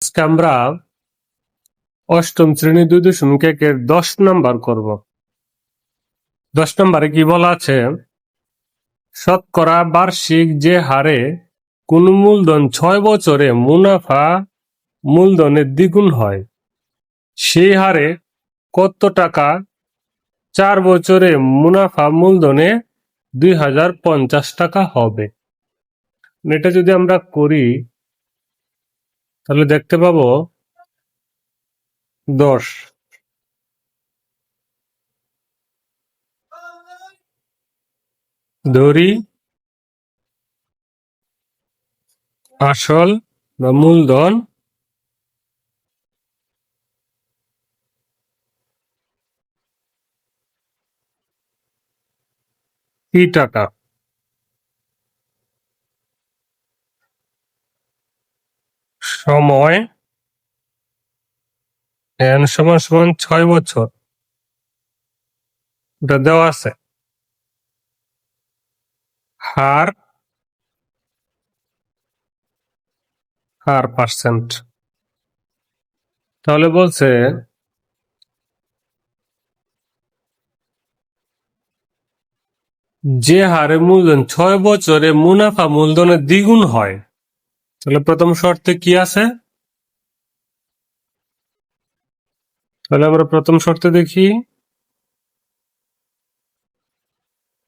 আজকে আমরা অষ্টম শ্রেণী 2.1 10 নাম্বার করব। 10 নম্বরে কি বলা আছে, শতকরা বার্ষিক যে হারে কোন মূলধন 6 বছরে মুনাফা মূলধনের দ্বিগুণ হয়, সেই হারে কত টাকা 4 বছরে মুনাফা মূলধনে 2050 টাকা হবে। এটা যদি আমরা করি তাহলে দেখতে পাবো 10 ধরি আসল বা মূলধন কি টাকা, সময় n সমান সমান 6 বছর, এটা দেওয়া আছে। হার পার্সেন্ট, তাহলে বলছে যে হারে মূলধন 6 বছরে মুনাফা মূলধনের দ্বিগুণ হয়, তাহলে প্রথম শর্তে কি আছে, তাহলে আমরা প্রথম শর্তে দেখি।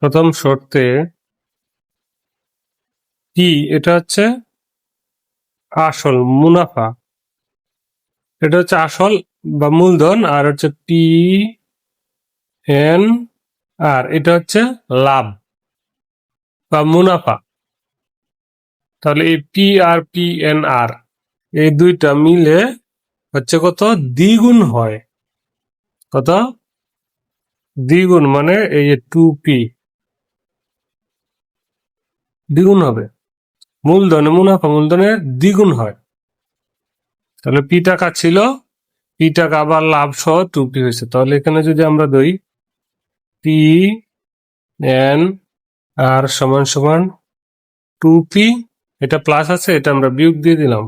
প্রথম শর্তে কি, এটা হচ্ছে আসল মুনাফা, এটা হচ্ছে আসল বা মূলধন, আর হচ্ছে পি এন আর, এটা হচ্ছে লাভ বা মুনাফা। তাহলে এই পি এন আর এই দুইটা মিলে হচ্ছে কত, দ্বিগুণ হয়। কত, দ্বিগুণ, মানে এই যে 2p দ্বিগুণ হবে, মূলধনে মুনাফা মূলধনের দ্বিগুণ হয়। তাহলে পি টাকা ছিল, পি টাকা আবার লাভ সহ 2p হয়েছে। তাহলে এখানে যদি আমরা ধরি পি এন আর সমান সমান 2p, এটা প্লাস আছে, এটা আমরা বিয়োগ দিয়ে দিলাম।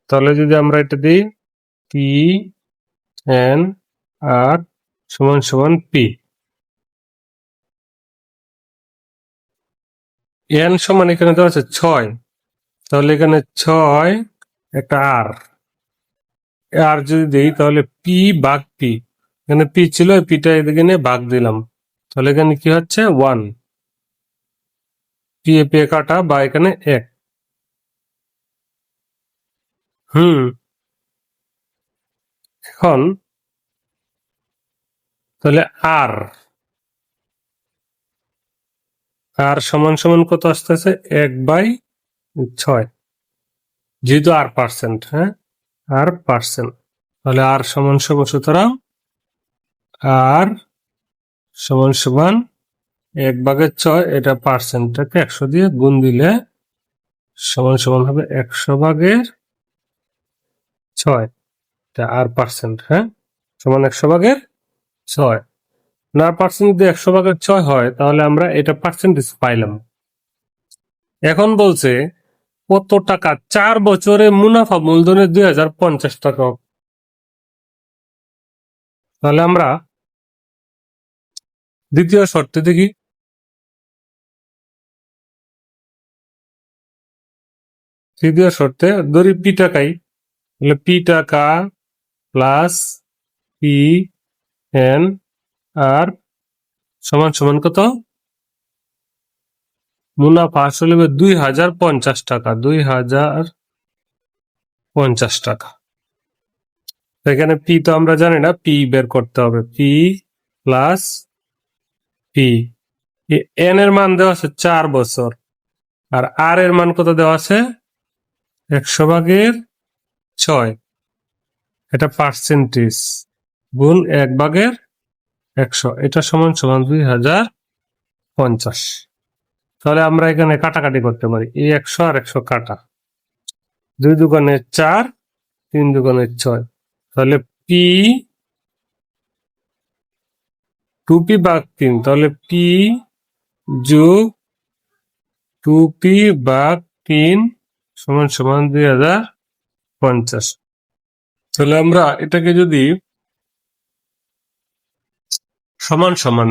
তাহলে যদি আমরা এটা দিই পি এন আর সমান সমান পি, এন সমান এখানে দেওয়া আছে 6, তাহলে এখানে 6 একটা আর আর যদি দেই তাহলে পি ভাগ পি, এখানে পি ছিল, পিটা এদিকে নিয়ে ভাগ দিলাম, তাহলে এখানে কি হচ্ছে 1, পি এ পি কাটা বা এখানে 1। এখন তাহলে আর সমান সমান কত আসতেছে, 1/6, যেহেতু আর পার্সেন্ট, হ্যাঁ আর পার্সেন্ট, তাহলে আর সমান সমান, সুতরাং আর সমান সমান 1/6, এটা পার্সেন্টটাকে 100 দিয়ে গুণ দিলে সমান সমান হবে 100/6, এটা আর পার্সেন্ট, হ্যাঁ সমান 100/6। না পার্সেন্ট যদি 100/6 হয় তাহলে আমরা এটা পার্সেন্টেজ পাইলাম। এখন বলছে কত টাকা 4 বছরে মুনাফা মূলধনের 2050 টাকা। তাহলে আমরা দ্বিতীয় শর্তে দেখি। তৃতীয় শর্তে ধরি পি টাকাই, তাহলে পি টাকা প্লাস পি এন আর সমান সমান কত, মুনাফা আসলে 2050 টাকা, 2050 টাকা। এখানে পি তো আমরা জানি না, পি বের করতে হবে, পি প্লাস পি, এন এর মান দেওয়া আছে 4 বছর, আর আর এর মান কত দেওয়া আছে 100/6, এটা পার্সেন্টেজ গুণ 1/100, এটা সমান সমান 2050। তাহলে আমরা এখানে কাটাকাটি করতে পারি, এই 100 আর 100 কাটা, 2 দুগুণে 4, 3 দুগুণে 6, তাহলে পি 2p ভাগ 3, তাহলে পি যোগ 2p ভাগ 3 সমান সমান 2050। তাহলে আমরা এটাকে যদি সমান সমান,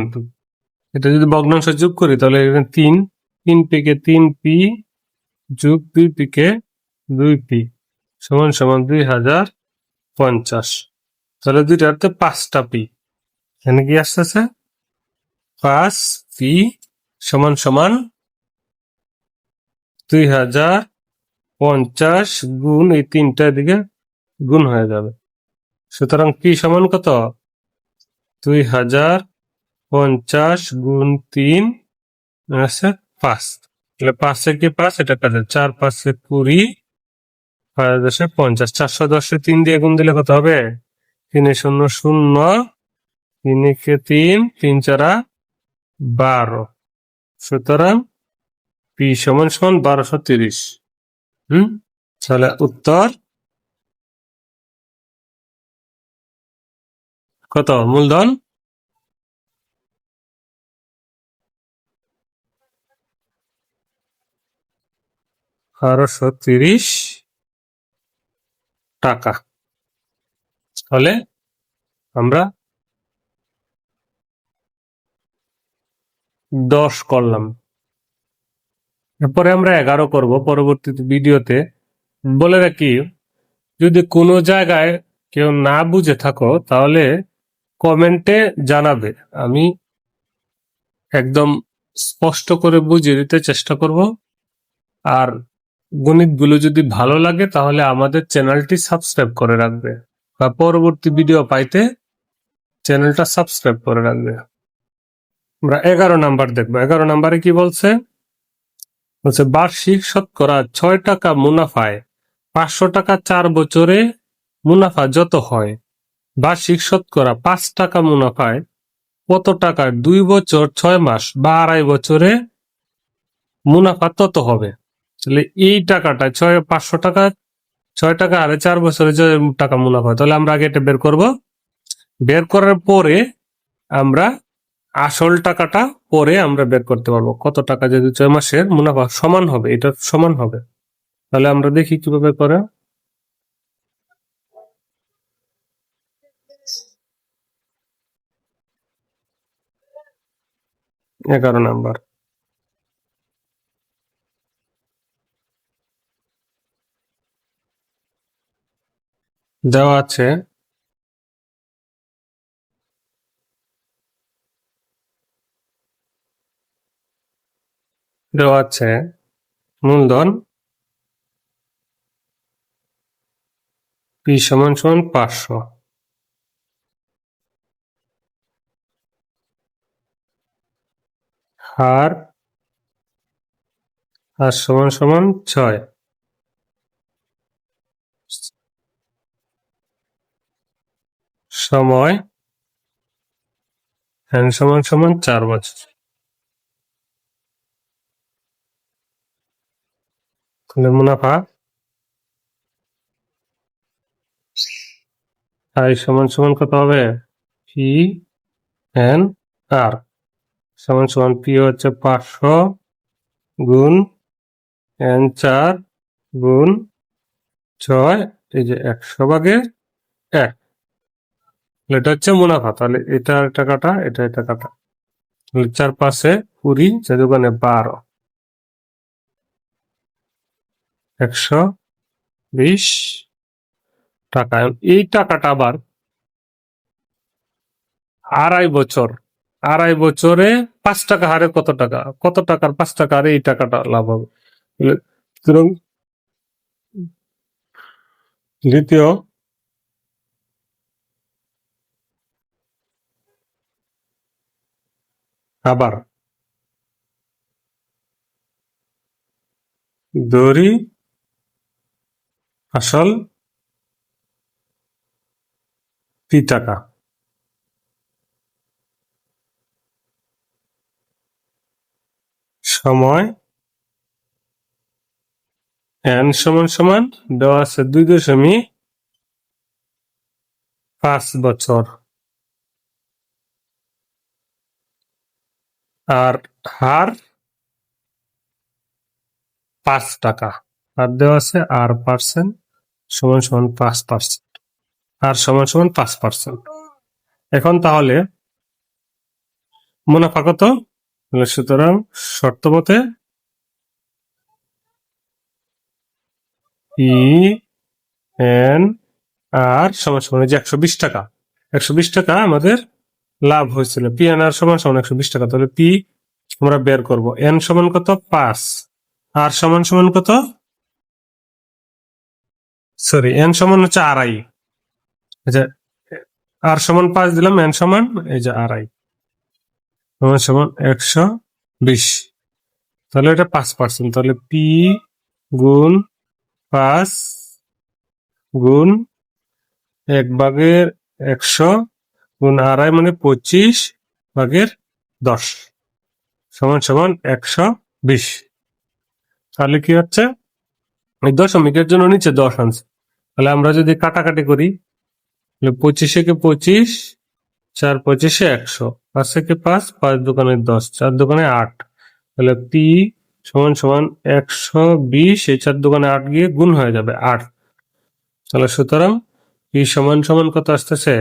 এটা যদি ভগ্নাংশ যোগ করি তাহলে এখানে 3 পিকে 3p যোগ 2p-কে 2p সমান সমান 2050। তাহলে দুইটাতে 5টা p, এখানে কি আসতেছে 5p সমান সমান 2050 গুণ এই 3টার দিকে গুণ হয়ে যাবে। সুতরাং p সমান কত 2050 গুণ 3 আছে 5। তাহলে 5 কি 5, এটা কাটে 4 5 20, 5 10 50, 410 3 দিয়ে গুণ দিলে কত হবে 3 0 0, 3 3, 3 4 12। সুতরাং p সমান সমান 1230। তাহলে উত্তর কত, মূলধন 1230 টাকা। তাহলে আমরা 10 করলাম, এরপরে আমরা 11 করব পরবর্তী ভিডিওতে। বলে রাখি, যদি কোনো জায়গায় কেউ না বুঝে থাকো তাহলে কমেন্টে জানাবে, আমি একদম স্পষ্ট করে বুঝিয়ে দিতে চেষ্টা করব। আর গণিতগুলো যদি ভালো লাগে তাহলে আমাদের চ্যানেলটি সাবস্ক্রাইব করে রাখবে, বা পরবর্তী ভিডিও পাইতে চ্যানেলটা সাবস্ক্রাইব করে রাখবে। আমরা 11 নাম্বার দেখবো। 11 নাম্বারে কি বলছে, বার্ষিক শতকরা 6 টাকা মুনাফায় 500 টাকা 4 বছরে মুনাফা যত হয়, বার্ষিক শতকরা 5 টাকা মুনাফায় কত টাকার 2 বছর 6 মাস বা 2.5 বছরে মুনাফা তত হবে। তাহলে এই টাকাটা 500 টাকা 6 টাকা আর 4 বছরে যে টাকা মুনাফা, তাহলে আমরা আগে এটা বের করব। বের করার পরে আমরা আসল টাকাটা পরে আমরা বের করতে পারবো, কত টাকা যদি 6 মাসের মুনাফা সমান হবে, এটা সমান হবে। তাহলে আমরা দেখি কিভাবে করে। 11 নাম্বার দেওয়া আছে, মূলধন p সমান সমান 500, হার সমান সমান 6, সময় n সমান সমান 4 বছর। তাহলে মুনাফা i সমান সমান কত হবে, p n r সমান সমান p হচ্ছে 500 গুণ n 4 গুণ 6, এই যে 100/1। এটা হচ্ছে মুনাফা। তাহলে এটা টাকাটা, এটা টাকাটা, 4 5 20, 4 দোকানে 12, 120 টাকা। এই টাকাটা আবার 2.5 বছর, 2.5 বছরে 5 টাকা হারে কত টাকা, কত টাকার 5 টাকা হারে এই টাকাটা লাভ হবে। সুতরাং দ্বিতীয় আবার দড়ি আসল p টাকা, সময় n সমান সমান দেওয়া আছে 2.5 বছর, আর হার 5 টাকা। আর দেওয়া আছে R% সমান সমান 5%, আর সমান সমান 5%। এখন তাহলে মুনাফা কত? সুতরাং শর্ত মতে PNR সমান সমান যে 120 টাকা, 120 টাকা আমাদের লাভ হয়েছিল। PNR সমান সমান 120 টাকা। তাহলে P আমরা বের করব। N সমান কত? 5। আর সমান সমান কত? সরি, N সমান হচ্ছে আড়াই। আচ্ছা, আর সমান 5 দিলাম, N সমান এই যে আড়াই সমান সমান 120। তাহলে এটা 5%। তাহলে P গুণ 5 গুণ 1/100 গুণ আড়াই মানে 25/10 সমান সমান 120। তাহলে কি হচ্ছে? এই দশমিকের জন্য নিচে 10 আনছে। তাহলে আমরা যদি কাটাকাটি করি, 25 কে 25, 4 25 100, 5 কে 5, 5 দোকানে 10, 4 দোকানে 8। তাহলে পি সমান সমান 120, এই 4 দোকানে 8 গিয়ে গুণ হয়ে যাবে 8। তাহলে সুতরাং পি সমান সমান কত আসতেছে?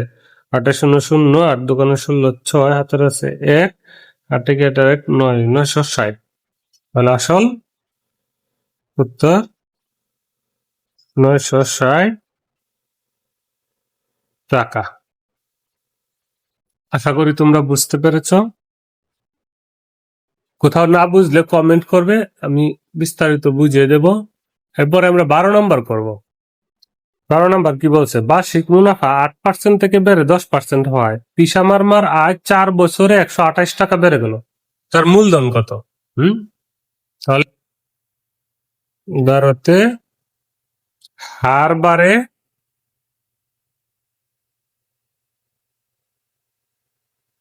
8 শূন্য শূন্য, 8 দোকানে 16, 6 হাতের আছে 1, 8 কে 1 9, 960। তাহলে আসল উত্তর 960 টাকা। আশা করি তোমরা বুঝতে পেরেছ। কোথাও না বুঝলে কমেন্ট করবে, আমি বিস্তারিত বুঝিয়ে দেব। এরপরে আমরা 12 নম্বর করব। 12 নম্বর কি বলছে? বার্ষিক মুনাফা 8% থেকে বেড়ে 10% হয়। পিসা মারমার আয় 4 বছরে 128 টাকা বেড়ে গেল। তার মূলধন কত? তাহলে 12তে হার বাড়ে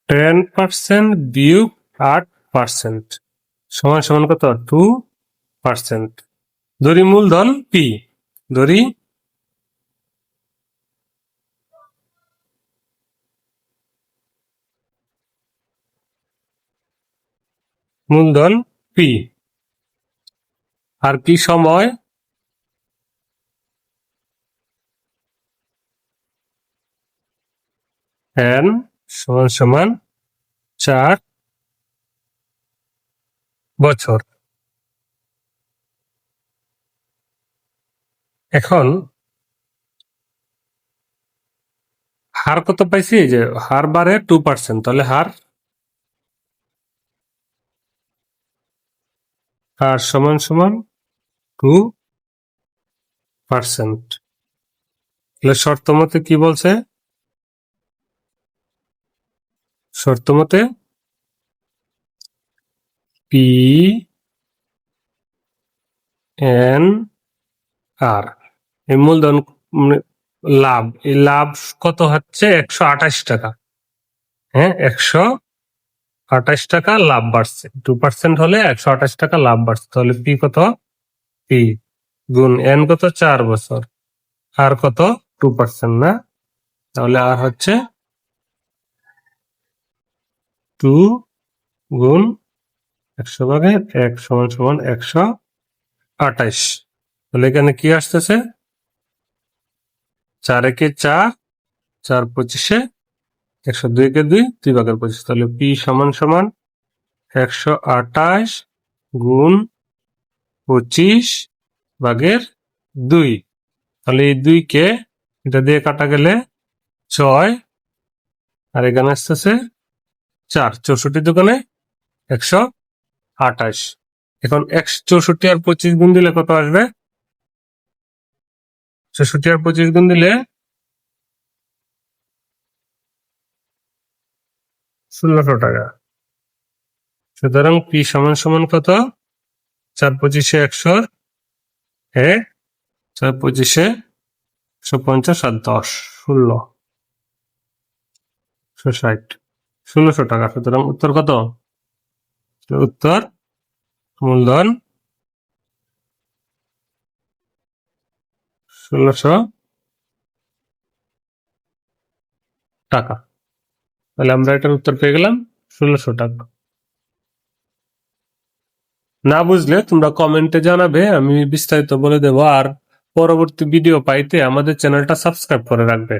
10% বিয়োগ 8% সমান সমান কত? 2%। ধরি মূলধন পি, ধরি মূলধন পি, আর কি সময় n সমান সমান 4 বছর। এখন হার কত পাইছি? যে হার বাড়ে 2%, তাহলে হার সমান সমান 2%। তাহলে শর্ত মতে কি বলছে? শর্ত মতে পি এন আর এই মূলধন লাভ, এই লাভ কত হচ্ছে? 128 টাকা। হ্যাঁ, 128 টাকা লাভ বাড়ছে। 2% হলে 128 টাকা লাভ বাড়ছে। তাহলে পি কত? পি গুণ এন কত? 4 বছর। আর কত? 2% না? তাহলে আর হচ্ছে 2 গুণ 100/1 সমান সমান 128। তাহলে এখানে কি আসতেছে? 4 একে 4, 4 25, 100, 2 কে 2, 2/25। তাহলে পি সমান সমান 128 গুণ 25/2। তাহলে এই 2 কে এটা দিয়ে কাটা গেলে 6, আর এখানে আসতেছে 4, 64 দোকানে 128। এখন 64 আর 25 গুণ দিলে কত আসবে? 64 আর 25 গুণ দিলে 1600 টাকা। সুতরাং পি সমান সমান কত? 4 25 100, 4 25 150 আর 10, 1660, 1600 টাকা। সুতরাং উত্তর কত? উত্তর মূলধন 1600 টাকা। তাহলে আমরা এটার উত্তর পেয়ে গেলাম 1600 টাকা। না বুঝলে তোমরা কমেন্টে জানাবে, আমি বিস্তারিত বলে দেবো। আর পরবর্তী ভিডিও পাইতে আমাদের চ্যানেলটা সাবস্ক্রাইব করে রাখবে।